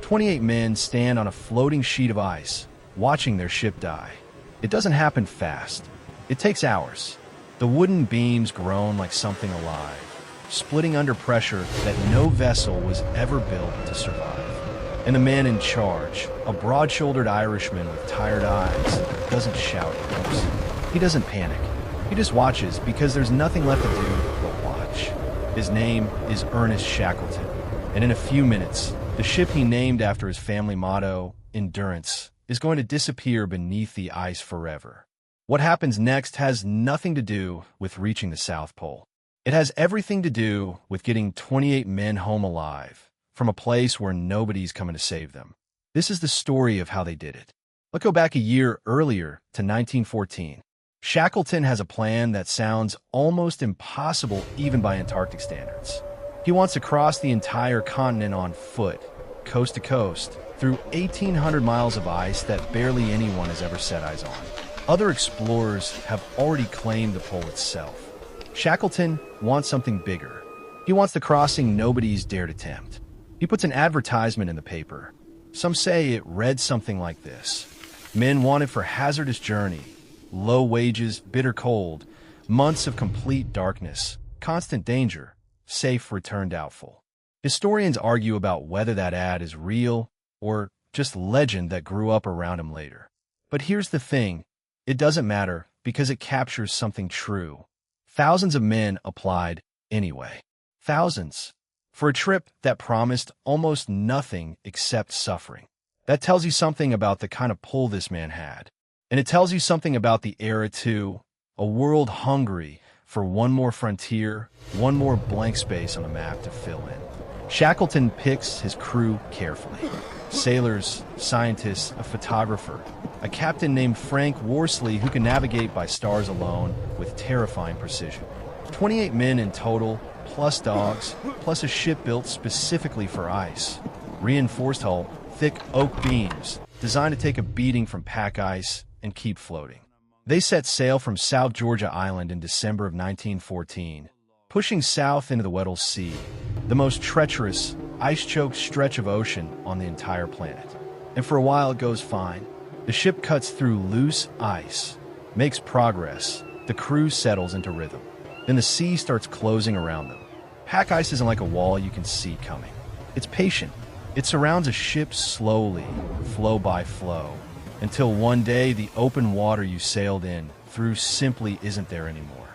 28 men stand on a floating sheet of ice, watching their ship die. It doesn't happen fast. It takes hours. The wooden beams groan like something alive, splitting under pressure that no vessel was ever built to survive. And the man in charge, a broad-shouldered Irishman with tired eyes, doesn't shout orders. He doesn't panic. He just watches because there's nothing left to do but watch. His name is Ernest Shackleton, and in a few minutes, the ship he named after his family motto, Endurance, is going to disappear beneath the ice forever. What happens next has nothing to do with reaching the South Pole. It has everything to do with getting 28 men home alive from a place where nobody's coming to save them. This is the story of how they did it. Let's go back a year earlier to 1914. Shackleton has a plan that sounds almost impossible even by Antarctic standards. He wants to cross the entire continent on foot, coast to coast, through 1,800 miles of ice that barely anyone has ever set eyes on. Other explorers have already claimed the pole itself. Shackleton wants something bigger. He wants the crossing nobody's dared attempt. He puts an advertisement in the paper. Some say it read something like this: men wanted for hazardous journey, low wages, bitter cold, months of complete darkness, constant danger, safe return doubtful. Historians argue about whether that ad is real or just legend that grew up around him later. But here's the thing, it doesn't matter because it captures something true. Thousands of men applied anyway. Thousands. For a trip that promised almost nothing except suffering. That tells you something about the kind of pull this man had. And it tells you something about the era too, a world hungry for one more frontier, one more blank space on the map to fill in. Shackleton picks his crew carefully. Sailors, scientists, a photographer, a captain named Frank Worsley who can navigate by stars alone with terrifying precision. 28 men in total, plus dogs, plus a ship built specifically for ice. Reinforced hull, thick oak beams, designed to take a beating from pack ice and keep floating. They set sail from South Georgia Island in December of 1914, pushing south into the Weddell Sea, the most treacherous, ice-choked stretch of ocean on the entire planet. And for a while it goes fine. The ship cuts through loose ice, makes progress, the crew settles into rhythm. Then the sea starts closing around them. Pack ice isn't like a wall you can see coming. It's patient. It surrounds a ship slowly, floe by floe, until one day the open water you sailed in through simply isn't there anymore.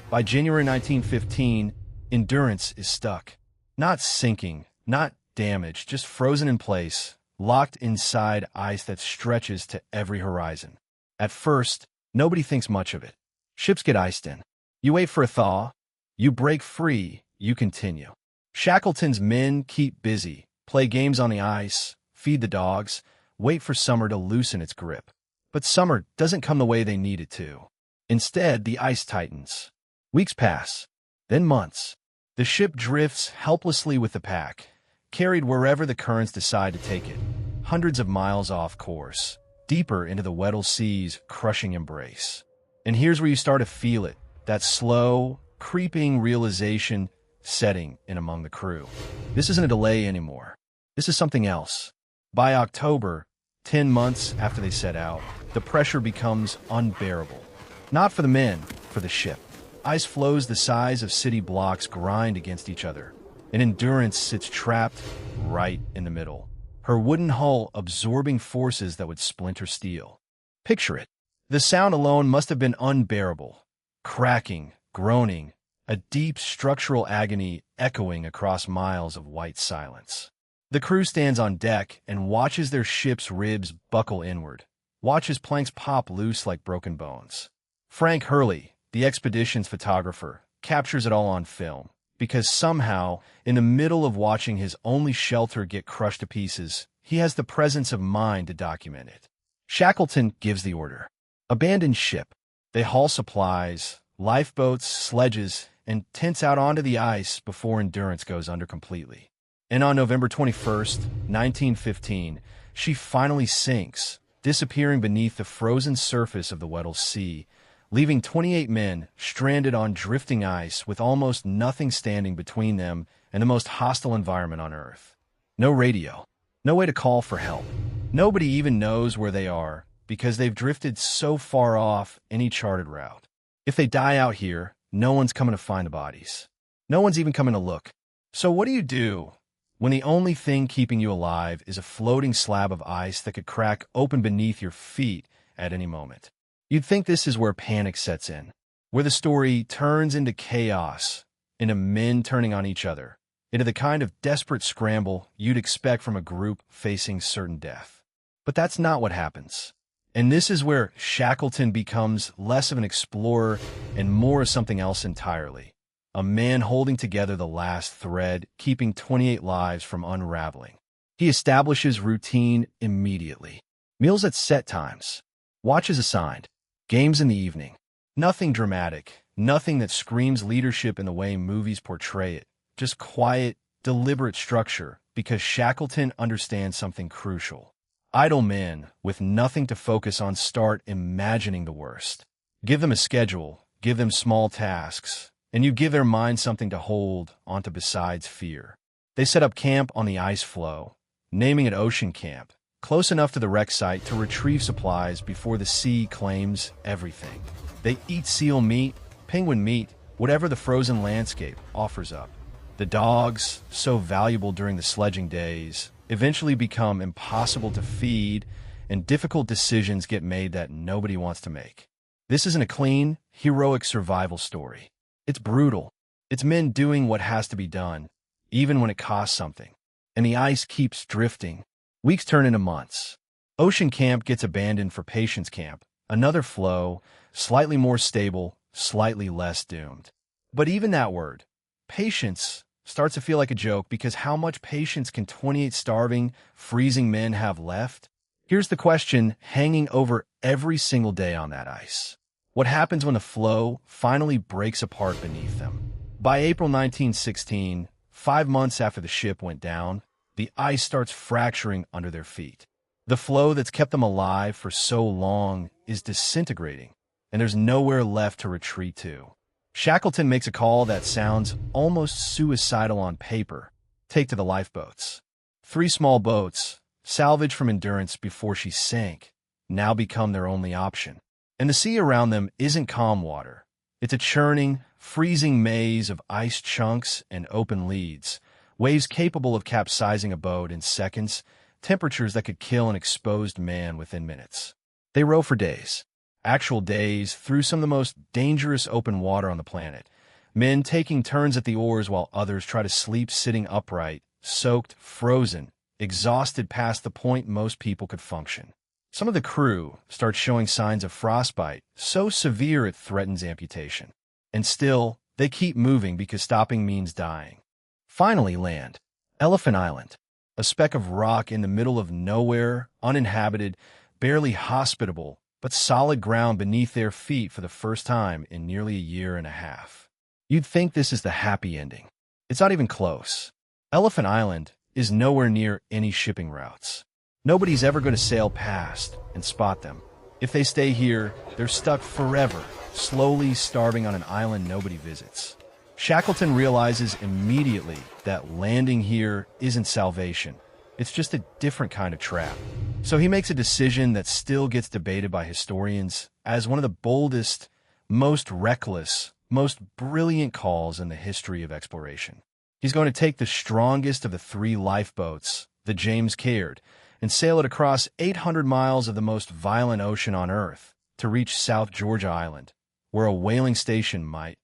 By January 1915, Endurance is stuck. Not sinking, not damaged, just frozen in place, locked inside ice that stretches to every horizon. At first, nobody thinks much of it. Ships get iced in. You wait for a thaw, you break free, you continue. Shackleton's men keep busy, play games on the ice, feed the dogs, wait for summer to loosen its grip. But summer doesn't come the way they need it to. Instead, the ice tightens. Weeks pass, then months. The ship drifts helplessly with the pack, carried wherever the currents decide to take it, hundreds of miles off course, deeper into the Weddell Sea's crushing embrace. And here's where you start to feel it, that slow, creeping realization setting in among the crew. This isn't a delay anymore. This is something else. By October, 10 months after they set out, the pressure becomes unbearable. Not for the men, for the ship. Ice floes the size of city blocks grind against each other, and Endurance sits trapped right in the middle, her wooden hull absorbing forces that would splinter steel. Picture it. The sound alone must have been unbearable. Cracking, groaning, a deep structural agony echoing across miles of white silence. The crew stands on deck and watches their ship's ribs buckle inward, watches planks pop loose like broken bones. Frank Hurley, the expedition's photographer, captures it all on film, because somehow, in the middle of watching his only shelter get crushed to pieces, he has the presence of mind to document it. Shackleton gives the order. Abandon ship. They haul supplies, lifeboats, sledges, and tents out onto the ice before Endurance goes under completely. And on November 21st, 1915, she finally sinks, disappearing beneath the frozen surface of the Weddell Sea, leaving 28 men stranded on drifting ice with almost nothing standing between them and the most hostile environment on Earth. No radio, No way to call for help. Nobody even knows where they are because they've drifted so far off any charted route. If they die out here, no one's coming to find the bodies. No one's even coming to look. So what do you do when the only thing keeping you alive is a floating slab of ice that could crack open beneath your feet at any moment? You'd think this is where panic sets in, where the story turns into chaos, into men turning on each other, into the kind of desperate scramble you'd expect from a group facing certain death. But that's not what happens. And this is where Shackleton becomes less of an explorer and more of something else entirely. A man holding together the last thread, keeping 28 lives from unraveling. He establishes routine immediately. Meals at set times. Watches assigned. Games in the evening. Nothing dramatic. Nothing that screams leadership in the way movies portray it. Just quiet, deliberate structure, because Shackleton understands something crucial. Idle men with nothing to focus on start imagining the worst. Give them a schedule, give them small tasks, and you give their mind something to hold onto besides fear. They set up camp on the ice floe, naming it Ocean Camp, close enough to the wreck site to retrieve supplies before the sea claims everything. They eat seal meat, penguin meat, whatever the frozen landscape offers up. The dogs, so valuable during the sledging days, eventually become impossible to feed, and difficult decisions get made that nobody wants to make. This isn't a clean, heroic survival story. It's brutal. It's men doing what has to be done, even when it costs something. And the ice keeps drifting. Weeks turn into months. Ocean Camp gets abandoned for Patience Camp, another floe, slightly more stable, slightly less doomed. But even that word, patience, starts to feel like a joke because how much patience can 28 starving, freezing men have left? Here's the question hanging over every single day on that ice. What happens when the floe finally breaks apart beneath them? By April 1916, 5 months after the ship went down, the ice starts fracturing under their feet. The floe that's kept them alive for so long is disintegrating, and there's nowhere left to retreat to. Shackleton makes a call that sounds almost suicidal on paper. Take to the lifeboats. 3 small boats, salvaged from Endurance before she sank, now become their only option. And the sea around them isn't calm water. It's a churning, freezing maze of ice chunks and open leads, waves capable of capsizing a boat in seconds, temperatures that could kill an exposed man within minutes. They row for days. Actual days through some of the most dangerous open water on the planet, men taking turns at the oars while others try to sleep sitting upright, soaked, frozen, exhausted past the point most people could function. Some of the crew start showing signs of frostbite, so severe it threatens amputation. And still, they keep moving because stopping means dying. Finally, land. Elephant Island. A speck of rock in the middle of nowhere, uninhabited, barely hospitable, but solid ground beneath their feet for the first time in nearly a year and a half. You'd think this is the happy ending. It's not even close. Elephant Island is nowhere near any shipping routes. Nobody's ever going to sail past and spot them. If they stay here, they're stuck forever, slowly starving on an island nobody visits. Shackleton realizes immediately that landing here isn't salvation. It's just a different kind of trap. So he makes a decision that still gets debated by historians as one of the boldest, most reckless, most brilliant calls in the history of exploration. He's going to take the strongest of the 3 lifeboats, the James Caird, and sail it across 800 miles of the most violent ocean on Earth to reach South Georgia Island, where a whaling station might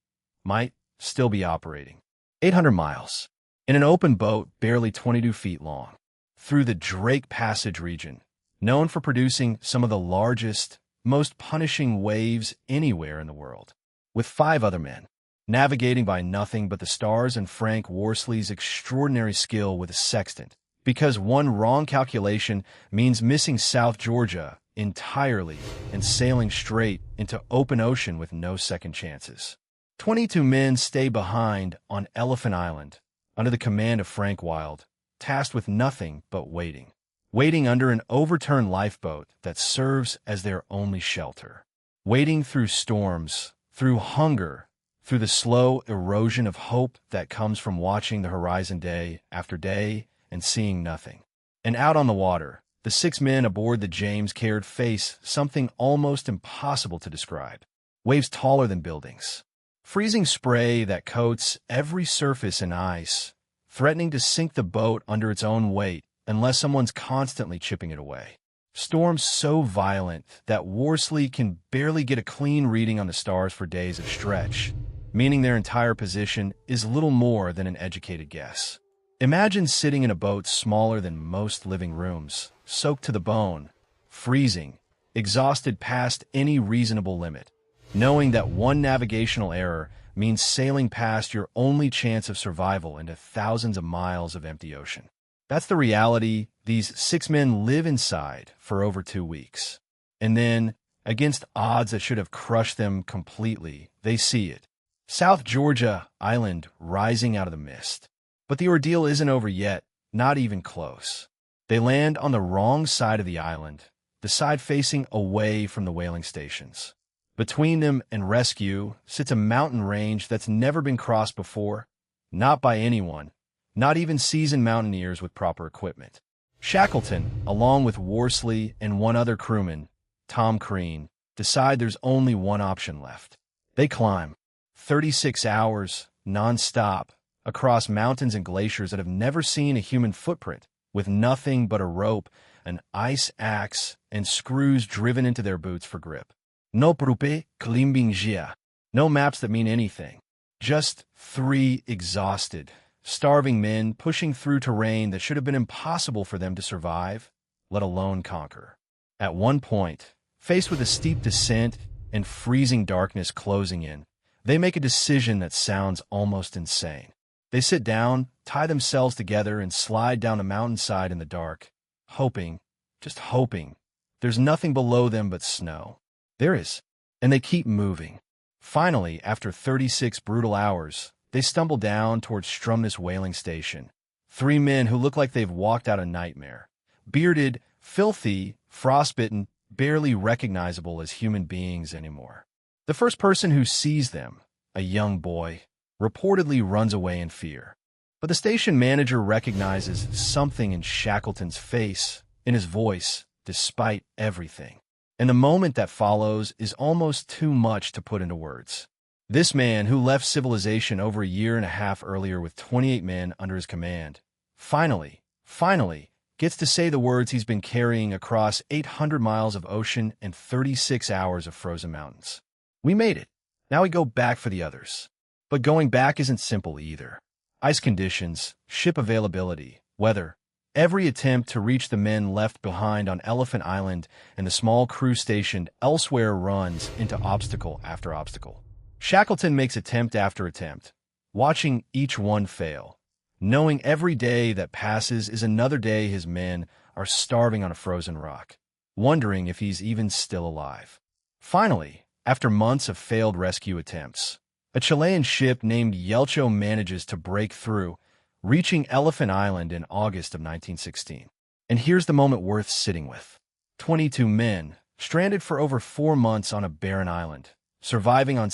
still be operating. 800 miles. In an open boat barely 22 feet long. Through the Drake Passage region, known for producing some of the largest, most punishing waves anywhere in the world, with 5 other men, navigating by nothing but the stars and Frank Worsley's extraordinary skill with a sextant, because one wrong calculation means missing South Georgia entirely and sailing straight into open ocean with no second chances. 22 men stay behind on Elephant Island under the command of Frank Wild, tasked with nothing but waiting. Waiting under an overturned lifeboat that serves as their only shelter. Waiting through storms, through hunger, through the slow erosion of hope that comes from watching the horizon day after day and seeing nothing. And out on the water, the 6 men aboard the James Caird face something almost impossible to describe. Waves taller than buildings. Freezing spray that coats every surface in ice, threatening to sink the boat under its own weight unless someone's constantly chipping it away. Storms so violent that Worsley can barely get a clean reading on the stars for days at a stretch, meaning their entire position is little more than an educated guess. Imagine sitting in a boat smaller than most living rooms, soaked to the bone, freezing, exhausted past any reasonable limit, knowing that one navigational error means sailing past your only chance of survival into thousands of miles of empty ocean. That's the reality these 6 men live inside for over 2 weeks. And then, against odds that should have crushed them completely, they see it. South Georgia Island rising out of the mist. But the ordeal isn't over yet, not even close. They land on the wrong side of the island, the side facing away from the whaling stations. Between them and rescue sits a mountain range that's never been crossed before, not by anyone, not even seasoned mountaineers with proper equipment. Shackleton, along with Worsley and one other crewman, Tom Crean, decide there's only one option left. They climb 36 hours, non-stop, across mountains and glaciers that have never seen a human footprint, with nothing but a rope, an ice axe, and screws driven into their boots for grip. No prupe klimbingia. No maps that mean anything. Just 3 exhausted, starving men pushing through terrain that should have been impossible for them to survive, let alone conquer. At one point, faced with a steep descent and freezing darkness closing in, they make a decision that sounds almost insane. They sit down, tie themselves together, and slide down a mountainside in the dark, hoping, just hoping, there's nothing below them but snow. There is, and they keep moving. Finally, after 36 brutal hours, they stumble down towards Stromness whaling station. 3 men who look like they've walked out a nightmare. Bearded, filthy, frostbitten, barely recognizable as human beings anymore. The first person who sees them, a young boy, reportedly runs away in fear. But the station manager recognizes something in Shackleton's face, in his voice, despite everything. And the moment that follows is almost too much to put into words. This man, who left civilization over a year and a half earlier with 28 men under his command, finally, gets to say the words he's been carrying across 800 miles of ocean and 36 hours of frozen mountains. We made it. Now we go back for the others. But going back isn't simple either. Ice conditions, ship availability, weather. Every attempt to reach the men left behind on Elephant Island and the small crew stationed elsewhere runs into obstacle after obstacle. Shackleton makes attempt after attempt, watching each one fail, knowing every day that passes is another day his men are starving on a frozen rock, wondering if he's even still alive. Finally, after months of failed rescue attempts, a Chilean ship named Yelcho manages to break through, reaching Elephant Island in August of 1916. And here's the moment worth sitting with. 22 men, stranded for over 4 months on a barren island, surviving on